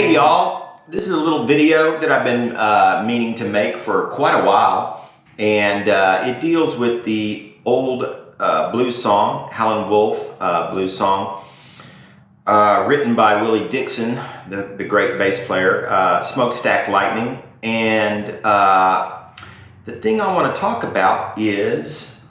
Hey y'all, this is a little video that I've been meaning to make for quite a while, and it deals with the old blues song, Howling Wolf blues song, written by Willie Dixon, the great bass player, Smokestack Lightning. And the thing I want to talk about is,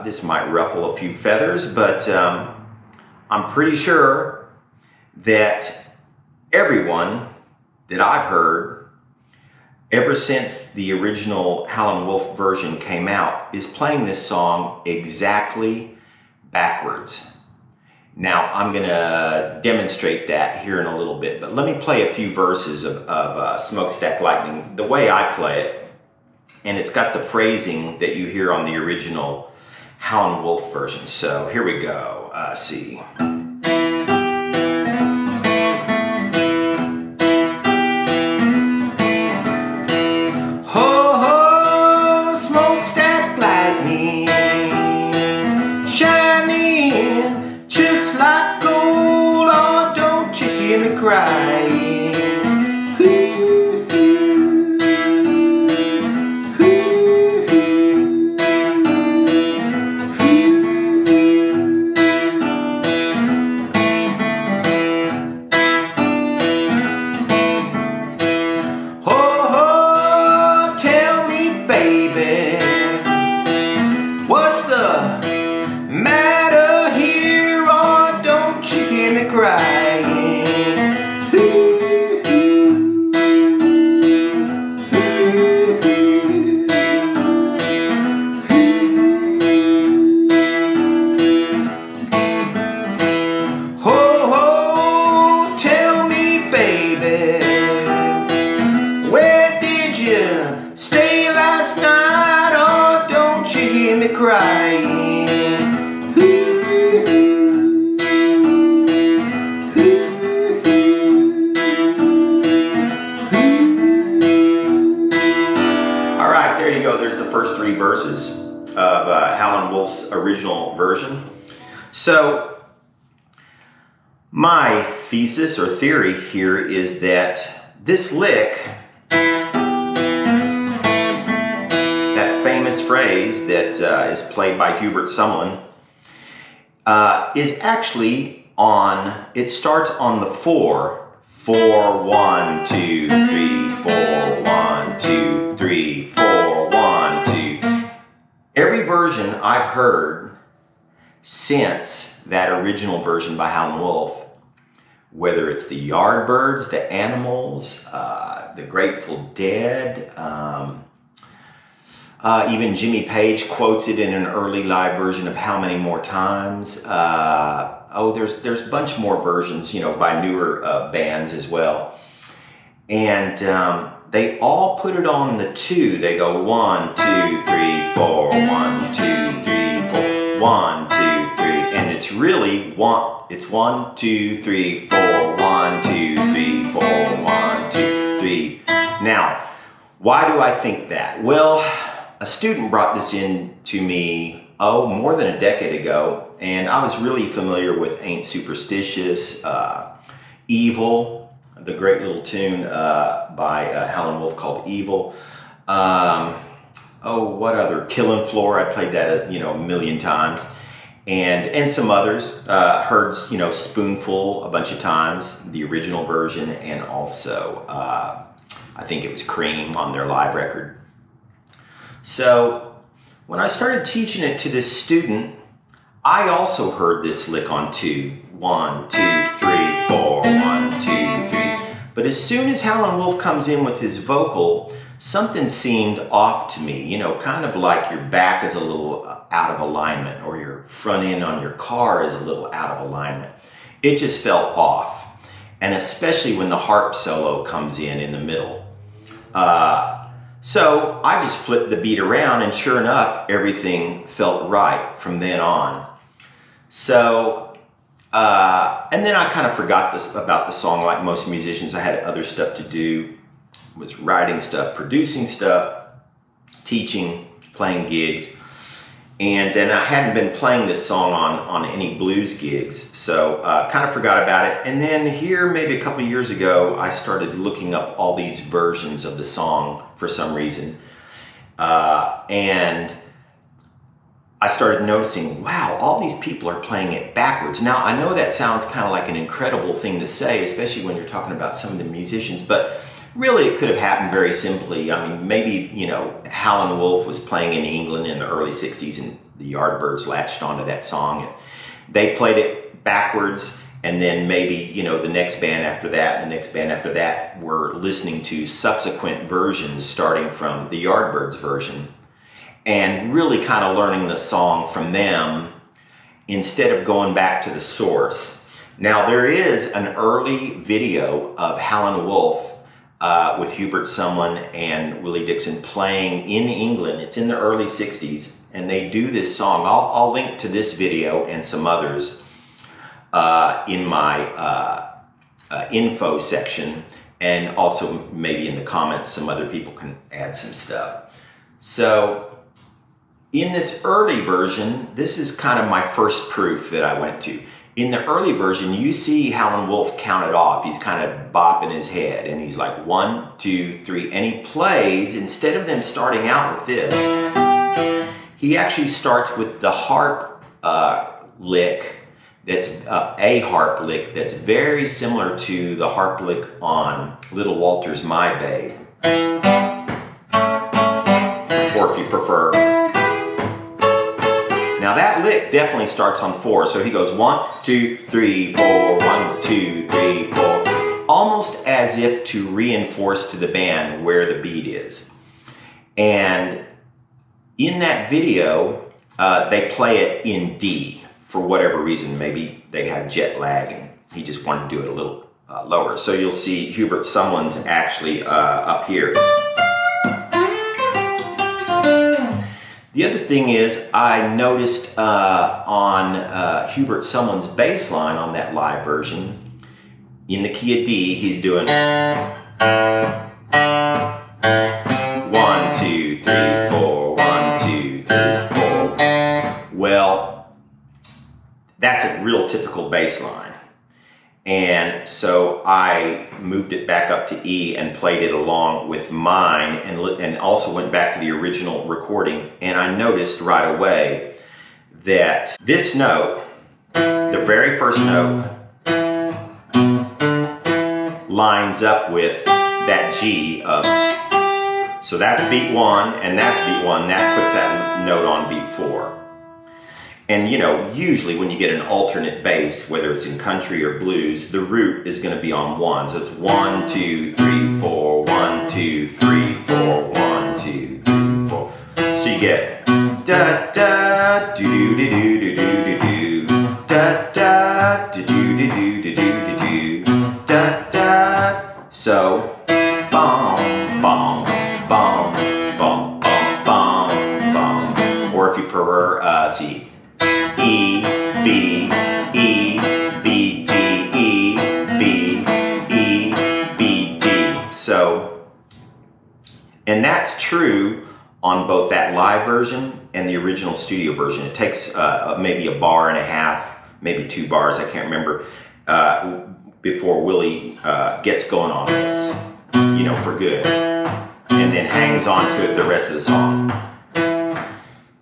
this might ruffle a few feathers, but I'm pretty sure that everyone that I've heard ever since the original Howling Wolf version came out is playing this song exactly backwards. Now I'm going to demonstrate that here in a little bit, but let me play a few verses of Smokestack Lightning the way I play it, and it's got the phrasing that you hear on the original Howling Wolf version. So here we go. See. Shining just like gold, oh, don't you hear me crying? Ooh, ooh, ooh, ooh. Oh, tell me, baby, what's the matter here, or don't you hear me crying? Ooh, ooh, ooh, ooh. Oh, oh, tell me, baby, where did you stay last night, or don't you hear me crying? Alright, there you go. There's the first three verses of Howling Wolf's original version. So, my thesis or theory here is that this lick, that famous phrase that is played by Hubert Sumlin, is actually on, it starts on the 4. 4, 1, 2, 3, 4, 1, 2, 3, 4, 1, 2. Every version I've heard since that original version by Howling Wolf, whether it's the Yardbirds, the Animals, the Grateful Dead, even Jimmy Page quotes it in an early live version of How Many More Times. There's a bunch more versions, by newer bands as well. And they all put it on the 2. They go 1, 2, 3, 4, 1, 2, 3, 4, 1, 2, 3. And it's really it's 1, 2, 3, 4, 1, 2, 3, 4, 1, 2, 3. Now, why do I think that? Well, a student brought this in to me, more than a decade ago, and I was really familiar with Ain't Superstitious, Evil, the great little tune by Howling Wolf called Evil. What other? Killin' Floor, I played that a million times, and some others. Heard Spoonful a bunch of times, the original version, and also I think it was Cream on their live record. So when I started teaching it to this student, I also heard this lick on 2. 1, 2, 3, 4, 1, 2, 3. But as soon as Howling Wolf comes in with his vocal, something seemed off to me, kind of like your back is a little out of alignment, or your front end on your car is a little out of alignment. It just felt off. And especially when the harp solo comes in the middle. So I just flipped the beat around, and sure enough, everything felt right from then on. So, and then I kind of forgot about the song like most musicians. I had other stuff to do, was writing stuff, producing stuff, teaching, playing gigs. And then I hadn't been playing this song on any blues gigs, so kind of forgot about it. And then here, maybe a couple years ago, I started looking up all these versions of the song for some reason. And I started noticing, wow, all these people are playing it backwards. Now, I know that sounds kind of like an incredible thing to say, especially when you're talking about some of the musicians, but really it could have happened very simply. I mean, maybe, you know, Howling Wolf was playing in England in the early 60s and the Yardbirds latched onto that song and they played it backwards, and then maybe, you know, the next band after that, and the next band after that were listening to subsequent versions starting from the Yardbirds version, and really kind of learning the song from them instead of going back to the source. Now, there is an early video of Howling Wolf with Hubert Sumlin and Willie Dixon playing in England. It's in the early 60s, and they do this song. I'll link to this video and some others in my info section, and also maybe in the comments some other people can add some stuff. So, in this early version, this is kind of my first proof that I went to. In the early version, you see Howling Wolf count it off. He's kind of bopping his head, and he's like 1, 2, 3, and he plays, instead of them starting out with this, he actually starts with the harp lick, that's a harp lick that's very similar to the harp lick on Little Walter's My Babe, or if you prefer. Now that lick definitely starts on 4, so he goes 1, 2, 3, 4, 1, 2, 3, 4, almost as if to reinforce to the band where the beat is. And in that video, they play it in D for whatever reason. Maybe they had jet lag and he just wanted to do it a little lower. So you'll see Hubert Sumlin's actually up here. The other thing is, I noticed on Hubert Sumlin's bass line on that live version, in the key of D, he's doing 1, 2, 3, 4, 1, 2, 3, 4. Well, that's a real typical bass line. And so I moved it back up to E and played it along with mine, and also went back to the original recording, and I noticed right away that this note, the very first note, lines up with that G of, so that's beat 1 and that's beat 1, that puts that note on beat 4. And you know, usually when you get an alternate bass, whether it's in country or blues, the root is going to be on 1. So it's 1, 2, 3, 4, 1, 2, 3, 4, 1, 2, 3, 4. So you get da da do do do do do do do da da do do do do do do do da da. So bom bom bom bom bom bom bom. Or if you prefer, see. E, B, E, B, D, E, B, E, B, D. So, and that's true on both that live version and the original studio version. It takes maybe a bar and a half, maybe 2 bars, I can't remember, before Willie gets going on this, you know, for good, and then hangs on to it the rest of the song.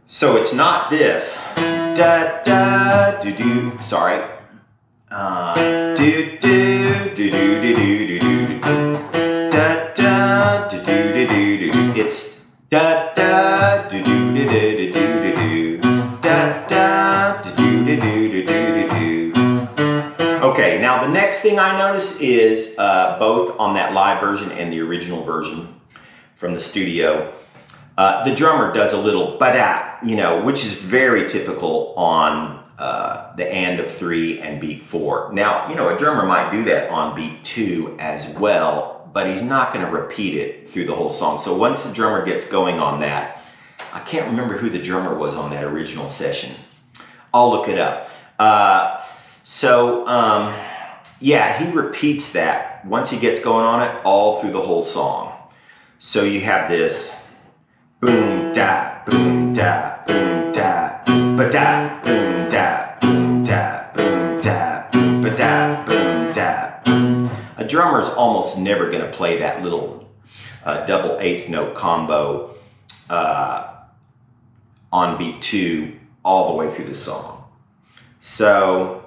So it's not this. Da da do do. Sorry. Do do do do do do do do. Da da do do do do do. It's da da do do do do do do. Da da do do do do do do. Okay. Now the next thing I notice is both on that live version and the original version from the studio. The drummer does a little ba-da, you know, which is very typical on the and of 3 and beat 4. Now, you know, a drummer might do that on beat 2 as well, but he's not going to repeat it through the whole song. So once the drummer gets going on that, I can't remember who the drummer was on that original session. I'll look it up. Yeah, he repeats that once he gets going on it all through the whole song. So you have this boom da boom da boom da ba-da, boom, da, boom, da, boom, da, boom, ba-da, boom, da. A drummer's almost never going to play that little double eighth note combo on beat 2 all the way through the song. So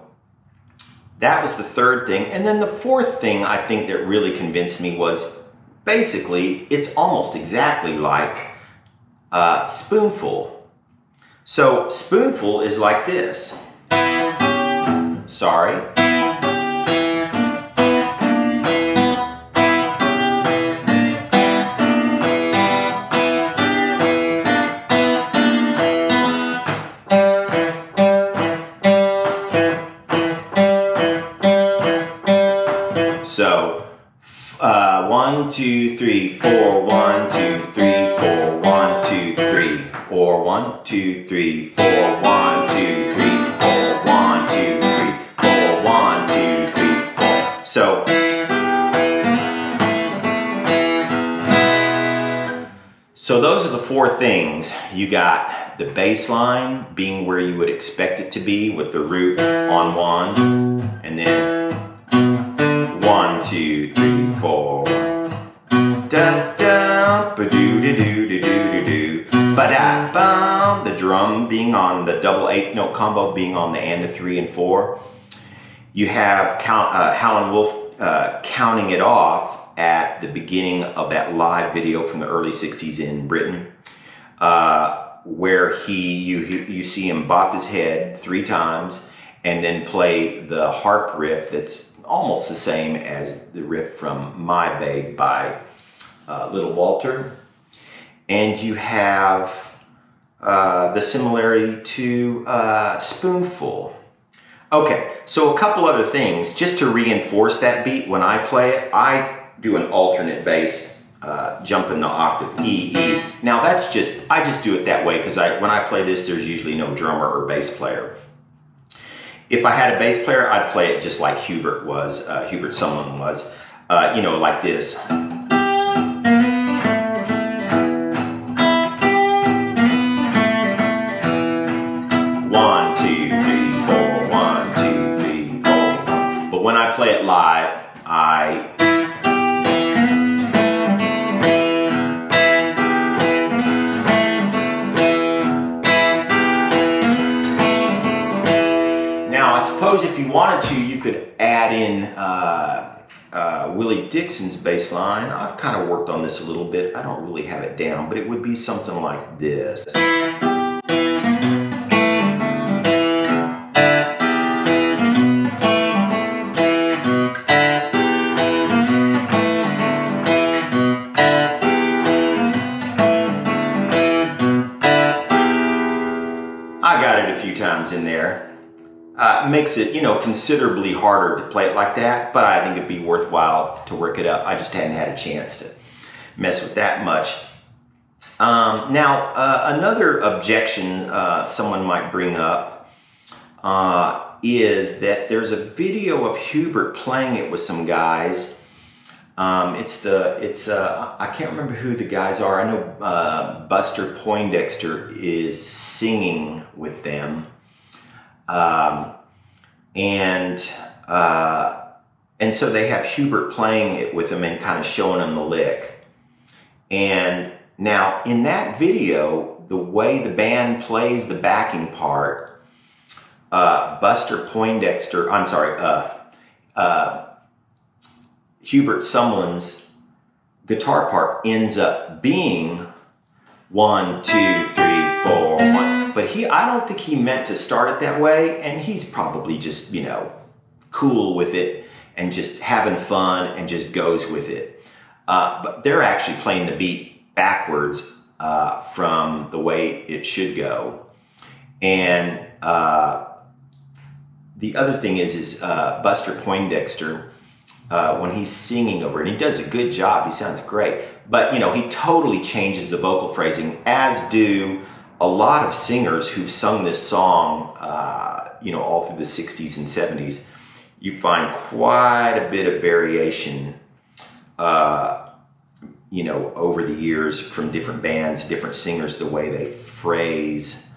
that was the third thing. And then the fourth thing I think that really convinced me was basically it's almost exactly like spoonful. So spoonful is like this. Sorry. So 1, 2, 3, 4, 1, 2, 3, 4, 1, 2, 3, or 1, 2, 3, 4, 1, 2, 3, 4, 1, 2, 3, 4, 1, 2, 3, 4. So those are the four things. You got the bass line being where you would expect it to be with the root on 1, and then 1, 2, 3, 4. Da da ba doo doo doo doo doo doo ba da bum. The drum being on the double eighth note combo being on the and the 3 and 4. You have Howling Wolf counting it off at the beginning of that live video from the early 60s in Britain, where you see him bop his head 3 times and then play the harp riff that's almost the same as the riff from My Babe by Little Walter. And you have the similarity to Spoonful. Okay, so a couple other things just to reinforce that beat. When I play it, I do an alternate bass, jump in the octave E, E. Now I just do it that way because when I play this, there's usually no drummer or bass player. If I had a bass player, I'd play it just like Hubert Sumlin was, like this. 1, 2, 3, 4, 1, 2, 3, 4. But when I play it live, Now, I suppose if you wanted to, you could add in Willie Dixon's bass line. I've kind of worked on this a little bit. I don't really have it down, but it would be something like this. I got it a few times in there. Makes it, considerably harder to play it like that, but I think it'd be worthwhile to work it up. I just hadn't had a chance to mess with that much. Now, another objection someone might bring up is that there's a video of Hubert playing it with some guys. I can't remember who the guys are. I know Buster Poindexter is singing with them. And so they have Hubert playing it with them and kind of showing them the lick. And now in that video, the way the band plays the backing part, Hubert Sumlin's guitar part ends up being 1, 2, 3, 4, 1. But I don't think he meant to start it that way, and he's probably just, cool with it and just having fun and just goes with it. But they're actually playing the beat backwards from the way it should go. And the other thing is Buster Poindexter, when he's singing over it, and he does a good job, he sounds great, but he totally changes the vocal phrasing, as do a lot of singers who've sung this song, all through the 60s and 70s. You find quite a bit of variation, over the years from different bands, different singers, the way they phrase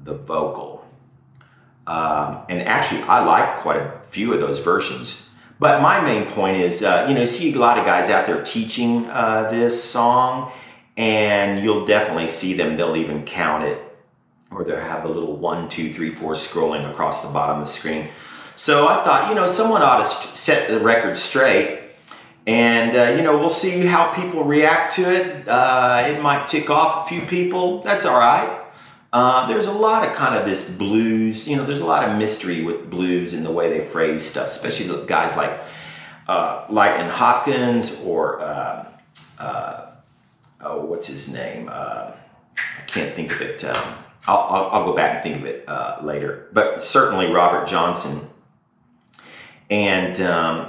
the vocal. And actually, I like quite a few of those versions. But my main point is, you see a lot of guys out there teaching this song, and you'll definitely see them. They'll even count it, or they'll have a little 1, 2, 3, 4 scrolling across the bottom of the screen. So I thought, someone ought to set the record straight, and we'll see how people react to it. It might tick off a few people. That's all right. There's a lot of kind of this blues, there's a lot of mystery with blues in the way they phrase stuff, especially the guys like Lightning Hopkins or, what's his name? I can't think of it. I'll go back and think of it later. But certainly Robert Johnson. And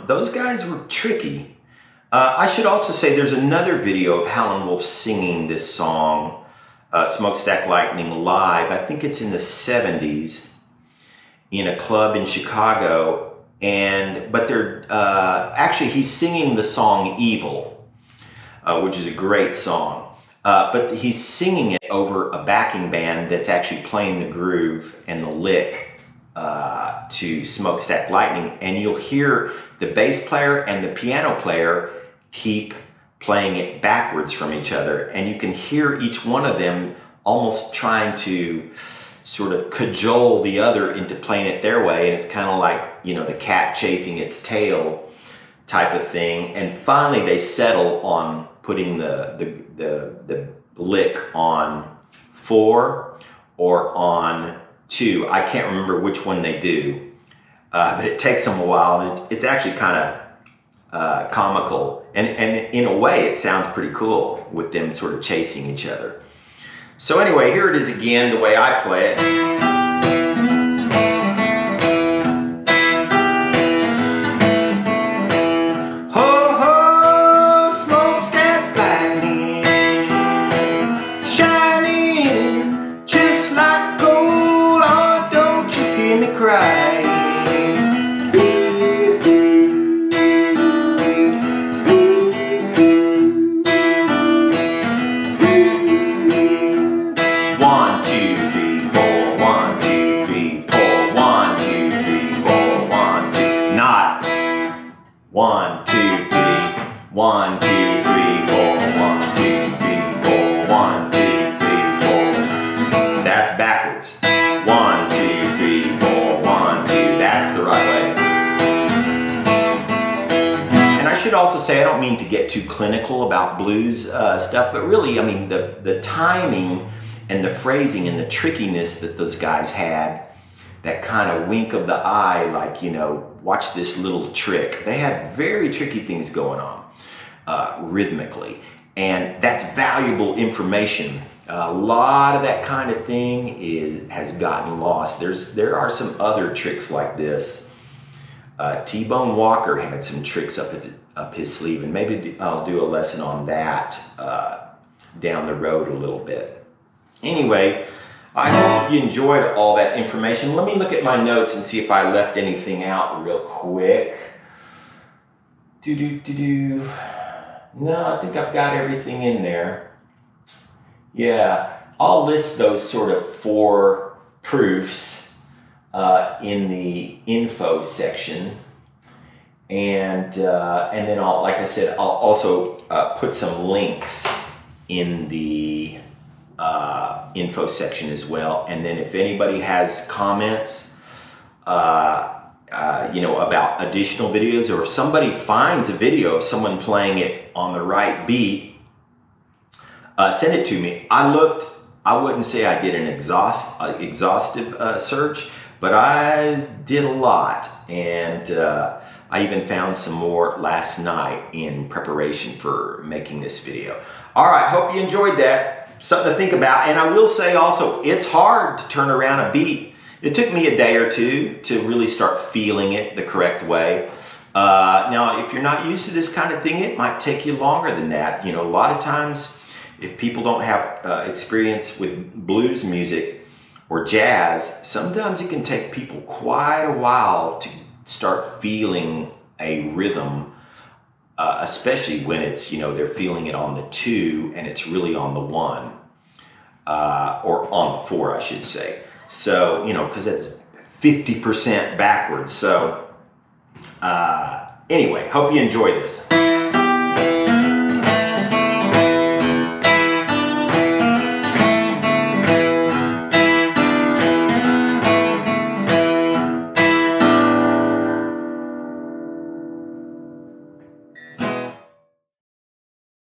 those guys were tricky. I should also say there's another video of Howling Wolf singing this song, Smokestack Lightning, live. I think it's in the 70s in a club in Chicago. But they're actually, he's singing the song Evil, which is a great song. But he's singing it over a backing band that's actually playing the groove and the lick to Smokestack Lightning. And you'll hear the bass player and the piano player keep playing it backwards from each other, and you can hear each one of them almost trying to sort of cajole the other into playing it their way, and it's kind of like, the cat chasing its tail type of thing. And finally they settle on putting the lick on 4 or on 2. I can't remember which one they do, but it takes them a while, and it's actually kind of comical. And in a way, it sounds pretty cool with them sort of chasing each other. So anyway, here it is again, the way I play it. Also say, I don't mean to get too clinical about blues stuff, but really, I mean, the timing and the phrasing and the trickiness that those guys had, that kind of wink of the eye, like, watch this little trick. They had very tricky things going on rhythmically, and that's valuable information. A lot of that kind of thing has gotten lost. There are some other tricks like this. T-Bone Walker had some tricks up his sleeve, and maybe I'll do a lesson on that down the road a little bit. Anyway, I hope you enjoyed all that information. Let me look at my notes and see if I left anything out real quick. No, I think I've got everything in there. Yeah, I'll list those sort of 4 proofs in the info section. And then like I said, I'll also put some links in the info section as well. And then if anybody has comments, about additional videos, or if somebody finds a video of someone playing it on the right beat, send it to me. I wouldn't say I did an exhaustive search, but I did a lot, and I even found some more last night in preparation for making this video. All right, hope you enjoyed that. Something to think about. And I will say also, it's hard to turn around a beat. It took me a day or two to really start feeling it the correct way. Now, if you're not used to this kind of thing, it might take you longer than that. A lot of times, if people don't have experience with blues music or jazz, sometimes it can take people quite a while to start feeling a rhythm, especially when it's, they're feeling it on the 2 and it's really on the 1, or on the 4, I should say. So, you know, because it's 50% backwards. So, anyway, hope you enjoy this.